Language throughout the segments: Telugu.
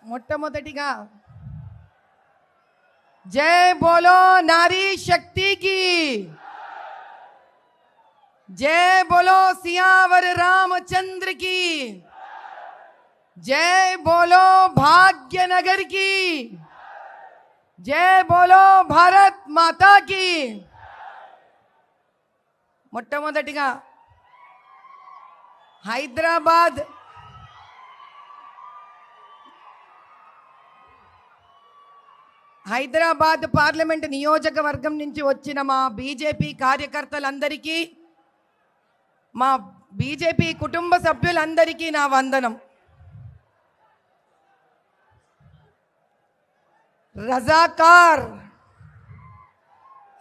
మొట్టమొదటిగా జై బోలో నారీ శక్తి కి, జై బోలో సియావర్ రామచంద్ర की, जय बोलो भाग्यनगर की, जय बोलो भारत माता की। మొట్టమొదటిగా హైదరాబాద్ పార్లమెంట్ నియోజకవర్గం నుంచి వచ్చిన మా బీజేపీ కార్యకర్తలందరికీ, మా బీజేపీ కుటుంబ సభ్యులందరికీ నా వందనం।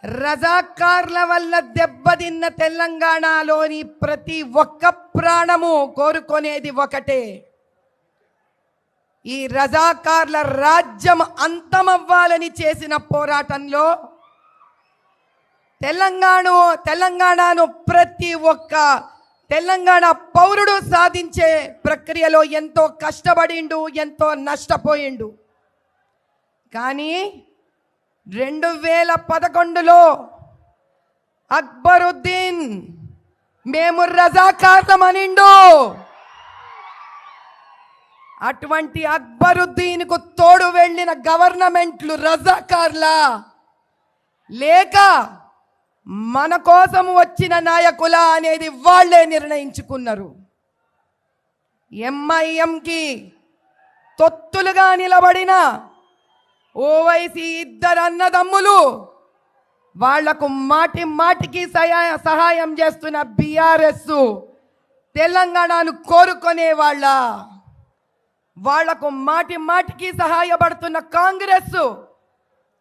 రజాకార్ల వల్ల దెబ్బతిన్న తెలంగాణలోని ప్రతి ఒక్క ప్రాణము కోరుకునేది ఒకటే, ఈ రజాకార్ల రాజ్యం అంతమవ్వాలని చేసిన పోరాటంలో తెలంగాణను ప్రతి ఒక్క తెలంగాణ పౌరుడు సాధించే ప్రక్రియలో ఎంతో కష్టపడిండు, ఎంతో నష్టపోయిండు। కానీ 2011లో అక్బరుద్దీన్ మేము రజాకార్లమనిండు। అటువంటి అక్బరుద్దీన్కు తోడు వెళ్ళిన గవర్నమెంట్లు రజాకార్లా లేక మన కోసం వచ్చిన నాయకుల అనేది వాళ్లే నిర్ణయించుకున్నారు। ఎంఐఎంకి తొత్తులుగా నిలబడిన ఓవైసీ ఇద్దరు అన్నదమ్ములు, వాళ్లకు మాటికి సహాయం చేస్తున్న బీఆర్ఎస్ తెలంగాణను కోరుకునే వాళ్లకు మాటికి సహాయపడుతున్న కాంగ్రెస్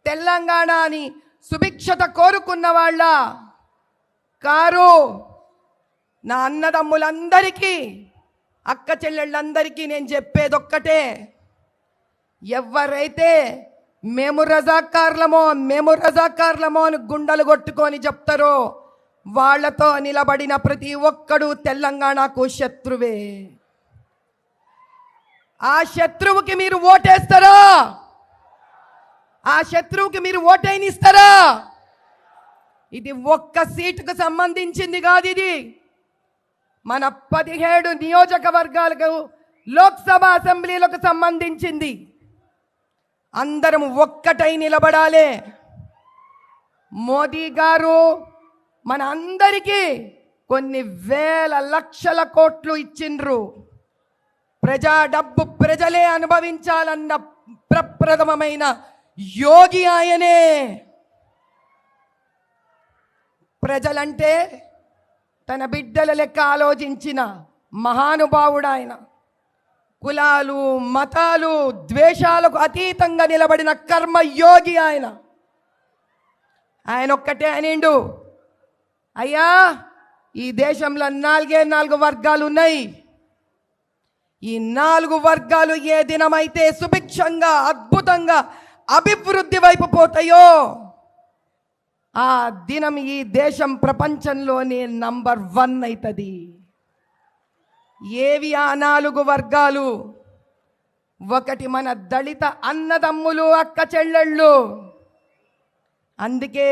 తెలంగాణని సుభిక్షత కోరుకున్న వాళ్ళ కారు। నా అన్నదమ్ములందరికీ, అక్క చెల్లెళ్ళందరికీ నేను చెప్పేదొక్కటే, ఎవరైతే మేము రజాకార్లమో అని గుండెలు కొట్టుకొని చెప్తారో వాళ్లతో నిలబడిన ప్రతి ఒక్కడు తెలంగాణకు శత్రువే। ఆ శత్రువుకి మీరు ఓటేస్తారా? ఆ శత్రువుకి మీరు ఓటైనిస్తారా? ఇది ఒక్క సీటుకు సంబంధించింది కాదు, ఇది మన 17 నియోజకవర్గాలకు లోక్సభ అసెంబ్లీలకు సంబంధించింది। అందరం ఒక్కటై నిలబడాలి। మోదీ గారు మన అందరికీ కొన్ని వేల లక్షల కోట్లు ఇచ్చిండ్రు। ప్రజా డబ్బు ప్రజలే అనుభవించాలన్న ప్రప్రథమమైన యోగి ఆయనే। ప్రజలంటే తన బిడ్డల లెక్క ఆలోచించిన మహానుభావుడు ఆయన। కులాలు మతాలు ద్వేషాలకు అతీతంగా నిలబడిన కర్మయోగి ఆయన ఒక్కటే అనిండు, అయ్యా ఈ దేశంలో 4 వర్గాలు ఉన్నాయి, ఈ 4 వర్గాలు ఏ దినమైతే సుభిక్షంగా అద్భుతంగా అభివృద్ధి వైపు పోతాయో ఆ దినం ఈ దేశం ప్రపంచంలోనే నంబర్ 1 అవుతుంది। ఏవి ఆ 4 వర్గాలు? ఒకటి మన దళిత అన్నదమ్ములు, అక్క చెల్లెళ్ళు। అందుకే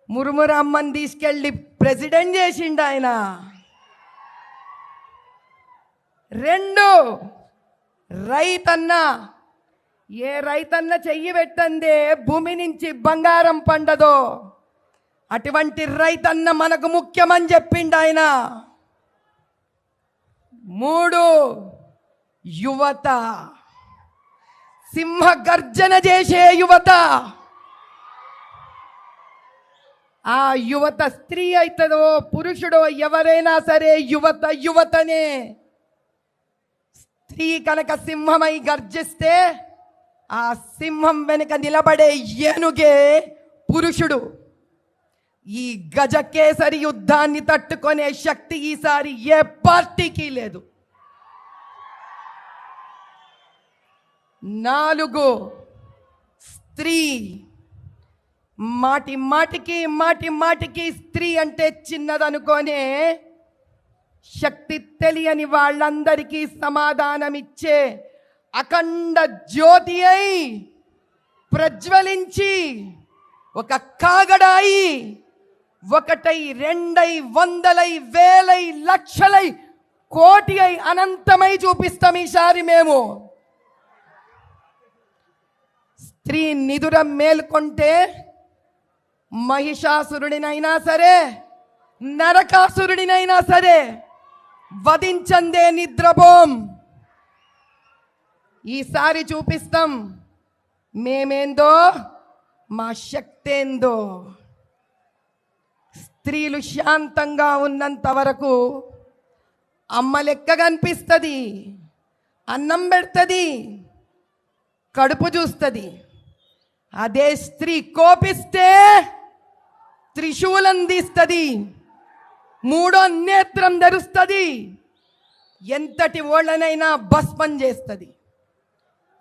మురుమురమ్మని తీసుకెళ్ళి ప్రెసిడెంట్ చేసిండు ఆయన। 2 రైతన్న, ఏ రైతన్న చెయ్యి పెట్టందే భూమి నుంచి బంగారం పండదో అటువంటి రైతన్న మనకు ముఖ్యమని చెప్పిండు ఆయన। 3 యువత, సింహ గర్జన చేసే యువత। ఆ యువత స్త్రీ అవుతుందో పురుషుడో ఎవరైనా సరే యువతనే। స్త్రీ కనుక సింహమై గర్జిస్తే ఆ సింహం వెనుక నిలబడే ఏనుగే పురుషుడు। ఈ గజకేసరి యుద్ధాన్ని తట్టుకునే శక్తి ఈసారి ఏ పార్టీకి లేదు। 4 స్త్రీ, మాటికి స్త్రీ అంటే చిన్నదనుకోనే శక్తి తెలియని వాళ్ళందరికీ సమాధానమిచ్చే అఖండ జ్యోతి అయి ప్రజ్వలించి ఒక కాగడాయి ఒకటై రెండై వందలై వేలై లక్షలై కోటి అయి అనంతమై చూపిస్తాం ఈసారి మేము. స్త్రీ నిదుర మేల్కొంటే మహిషాసురుడినైనా సరే నరకాసురుడినైనా సరే వధించందే నిద్రపోం. ఈసారి చూపిస్తాం మేమేందో మా శక్తేందో. స్త్రీలు శాంతంగా ఉన్నంత వరకు అమ్మ లెక్క కనిపిస్తుంది, అన్నం పెడుతుంది, కడుపు చూస్తుంది. అదే స్త్రీ కోపిస్తే త్రిశూలం తీస్తుంది, మూడో నేత్రం ధరుస్తుంది, ఎంతటి ఓళ్ళనైనా భస్మం చేస్తుంది.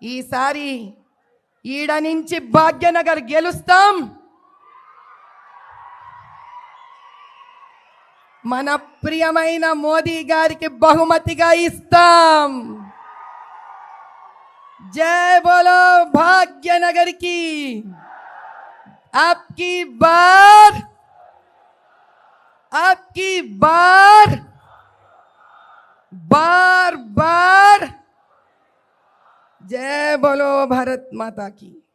ఈసారి ఈడ నుంచి భాగ్యనగర్ గెలుస్తాం. మన ప్రియమైన మోదీ గారికి బహుమతిగా ఇస్తాం. జై బోలో భాగ్యనగర్ की आपकी बार बार जय बोलो भारत माता की.